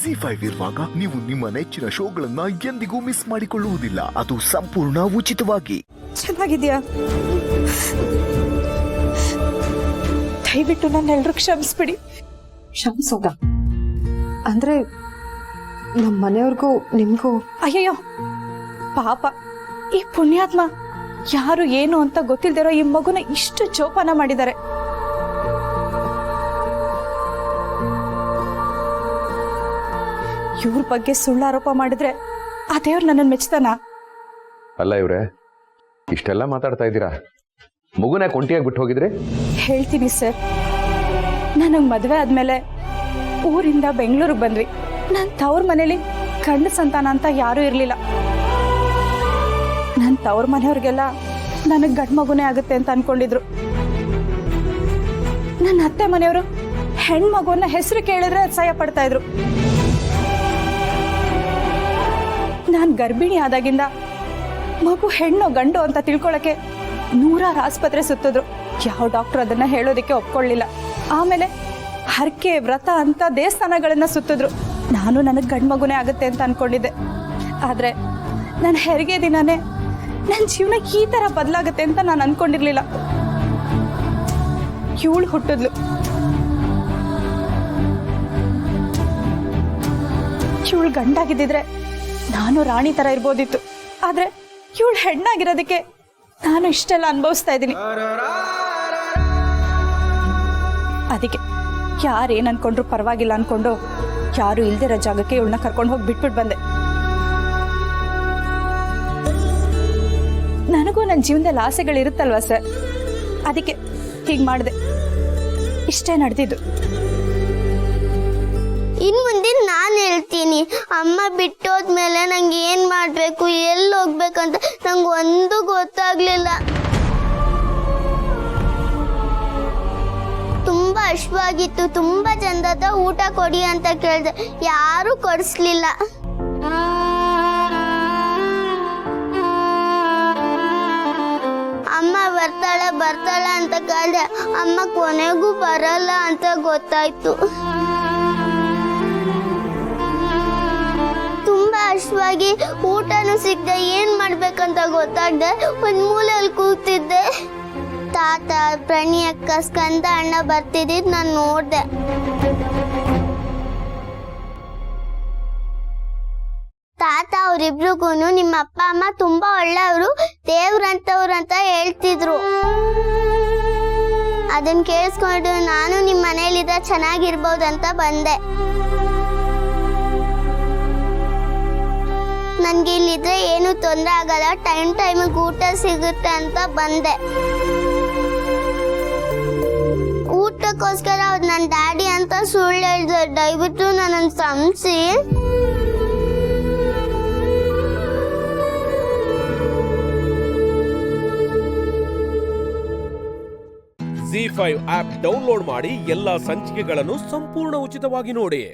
ZEE5 ಇರುವಾಗ ನೀವು ನಿಮ್ಮ ನೆಚ್ಚಿನ ಶೋಗಳನ್ನ ಎಂದಿಗೂ ಮಿಸ್ ಮಾಡಿಕೊಳ್ಳುವುದಿಲ್ಲ. ಅದು ಸಂಪೂರ್ಣ ಉಚಿತವಾಗಿ. ಚೆನ್ನಾಗಿದ್ಯಾ? ದಯವಿಟ್ಟು ನನ್ನೆಲ್ಲರೂ ಕ್ಷಮಿಸ್ಬಿಡಿ. ಕ್ಷಮಿಸೋದ ಅಂದ್ರೆ ನಮ್ಮ ಮನೆಯವ್ರಿಗೂ ನಿಮ್ಗೂ? ಅಯ್ಯಯ್ಯೋ ಪಾಪ, ಈ ಪುಣ್ಯಾತ್ಮ ಯಾರು ಏನು ಅಂತ ಗೊತ್ತಿಲ್ದಿರೋ ಈ ಮಗುನ ಇಷ್ಟು ಜೋಪಾನ ಮಾಡಿದ್ದಾರೆ. ಇವ್ರ ಬಗ್ಗೆ ಸುಳ್ಳು ಆರೋಪ ಮಾಡಿದ್ರೆ ಆ ದೇವ್ರು ನನ್ನನ್ನು ಮೆಚ್ತಾನ? ಅಲ್ಲ ಇವ್ರೆ, ಇಷ್ಟೆಲ್ಲ ಮಾತಾಡ್ತಾ ಇದ್ದೀರಾ, ಮಗುನ ಕೊಂಟಿಯಾಗಿ ಬಿಟ್ಟು ಹೋಗಿದ್ರಿ? ಹೇಳ್ತೀನಿ ಸರ್, ನನಗೆ ಮದುವೆ ಆದ್ಮೇಲೆ ಊರಿಂದ ಬೆಂಗಳೂರಿಗೆ ಬಂದ್ವಿ. ನನ್ನ ತವ್ರ ಮನೇಲಿ ಗಂಡ ಸಂತಾನ ಅಂತ ಯಾರೂ ಇರಲಿಲ್ಲ. ನನ್ನ ತವ್ರ ಮನೆಯವ್ರಿಗೆಲ್ಲ ನನಗೆ ಗಂಡು ಮಗುನೇ ಆಗುತ್ತೆ ಅಂತ ಅನ್ಕೊಂಡಿದ್ರು. ನನ್ನ ಅತ್ತೆ ಮನೆಯವರು ಹೆಣ್ಮಗುವನ್ನ ಹೆಸರು ಕೇಳಿದ್ರೆ ಅಸಹ್ಯ ಪಡ್ತಾ ಇದ್ರು. ನಾನು ಗರ್ಭಿಣಿ ಆದಾಗಿಂದ ಮಗು ಹೆಣ್ಣು ಗಂಡು ಅಂತ ತಿಳ್ಕೊಳಕ್ಕೆ 100 ಆಸ್ಪತ್ರೆ ಸುತ್ತಿದ್ರು. ಯಾವ ಡಾಕ್ಟರ್ ಅದನ್ನ ಹೇಳೋದಕ್ಕೆ ಒಪ್ಕೊಳ್ಳಿಲ್ಲ. ಆಮೇಲೆ ಹರಕೆ ವ್ರತ ಅಂತ ದೇವಸ್ಥಾನಗಳನ್ನ ಸುತ್ತಿದ್ರು. ನಾನು ನನಗೆ ಗಂಡು ಮಗುನೇ ಆಗುತ್ತೆ ಅಂತ ಅನ್ಕೊಂಡಿದ್ದೆ. ಆದ್ರೆ ನನ್ನ ಹೆರಿಗೆ ದಿನನೇ ನನ್ನ ಜೀವನ ಈ ತರ ಬದಲಾಗುತ್ತೆ ಅಂತ ನಾನು ಅನ್ಕೊಂಡಿರ್ಲಿಲ್ಲ. ಇವಳು ಹುಟ್ಟಿದ್ಲು. ಇವಳು ಗಂಡಾಗಿದ್ದಿದ್ರೆ ನಾನು ರಾಣಿ ತರ ಇರ್ಬೋದಿತ್ತು. ಆದ್ರೆ ಇವಳು ಹೆಣ್ಣಾಗಿರೋದಕ್ಕೆ ನಾನು ಇಷ್ಟೆಲ್ಲ ಅನುಭವಿಸ್ತಾ ಇದ್ದೀನಿ. ಅದಕ್ಕೆ ಯಾರೇನ್ ಅನ್ಕೊಂಡ್ರು ಪರವಾಗಿಲ್ಲ ಅನ್ಕೊಂಡು ಯಾರು ಇಲ್ದಿರೋ ಜಾಗಕ್ಕೆ ಇವಳನ್ನ ಕರ್ಕೊಂಡು ಹೋಗಿ ಬಿಟ್ಬಿಟ್ಟು ಬಂದೆ. ನನಗೂ ನನ್ನ ಜೀವನದಲ್ಲಿ ಆಸೆಗಳಿರುತ್ತಲ್ವಾ ಸರ್, ಅದಕ್ಕೆ ಹೀಗೆ ಮಾಡಿದೆ. ಇಷ್ಟೇ ನಡೆದಿದ್ದು. ಇನ್ನು ಮುಂದೆ ನಾನು ಹೇಳ್ತೀನಿ, ಅಮ್ಮ ಬಿಟ್ಟೋದ್ಮೇಲೆ ನಂಗೆ ಏನು ಮಾಡಬೇಕು, ಎಲ್ಲಿ ಹೋಗ್ಬೇಕಂತ ನಂಗೆ ಒಂದು ಗೊತ್ತಾಗ್ಲಿಲ್ಲ. ತುಂಬ ಹಶ್ವಾಗಿತ್ತು, ತುಂಬ ಚಂದದ ಊಟ ಕೊಡಿ ಅಂತ ಕೇಳಿದೆ, ಯಾರೂ ಕೊಡಿಸ್ಲಿಲ್ಲ. ಅಮ್ಮ ಬರ್ತಾಳೆ ಅಂತ ಕೇಳಿದೆ, ಅಮ್ಮ ಕೊನೆಗೂ ಬರಲ್ಲ ಅಂತ ಗೊತ್ತಾಯ್ತು. ತುಂಬಾ ಹಶ್ವಾಗಿ ಊಟನೂ ಸಿಗದೆ ಏನ್ ಮಾಡ್ಬೇಕಂತ ಗೊತ್ತಾಗ್ದೆ ಒಂದ್ ಮೂಲೆಯಲ್ಲಿ ಕೂತಿದ್ದೆ. ತಾತ, ಪ್ರಣಿ ಅಕ್ಕ, ಸ್ಕಂದ ಅಣ್ಣ ಬರ್ತಿದ್ದಿದ್ ನಾನು ನೋಡ್ದೆ. ತಾತ ಅವ್ರಿಬ್ರಿಗೂ ನಿಮ್ಮ ಅಪ್ಪ ಅಮ್ಮ ತುಂಬಾ ಒಳ್ಳೆಯವರು, ದೇವ್ರಂತವ್ರು ಅಂತ ಹೇಳ್ತಿದ್ರು. ಅದನ್ನ ಕೇಳಿಸ್ಕೊಂಡು ನಾನು ನಿಮ್ಮ ಮನೇಲಿದ್ರೆ ಚೆನ್ನಾಗಿರ್ಬೋದಂತ ಬಂದೆ. ನನ್ಗೆ ಇಲ್ಲಿದ್ರೆ ಏನು ತೊಂದರೆ ಆಗಲ್ಲ, ಟೈಮಿಗೆ ಊಟ ಸಿಗುತ್ತೆ ಅಂತ ಬಂದೆ. ಊಟಕ್ಕೋಸ್ಕರ ಅವ್ರು ನನ್ನ ಡ್ಯಾಡಿ ಅಂತ ಸುಳ್ಳು ಹೇಳಿದ್ರು. ದಯವಿಟ್ಟು ನನ್ನನ್ನು ಕ್ಷಮಿಸಿ. ZEE5 ಆಪ್ ಡೌನ್ಲೋಡ್ ಮಾಡಿ ಎಲ್ಲಾ ಸಂಚಿಕೆಗಳನ್ನು ಸಂಪೂರ್ಣ ಉಚಿತವಾಗಿ ನೋಡಿ.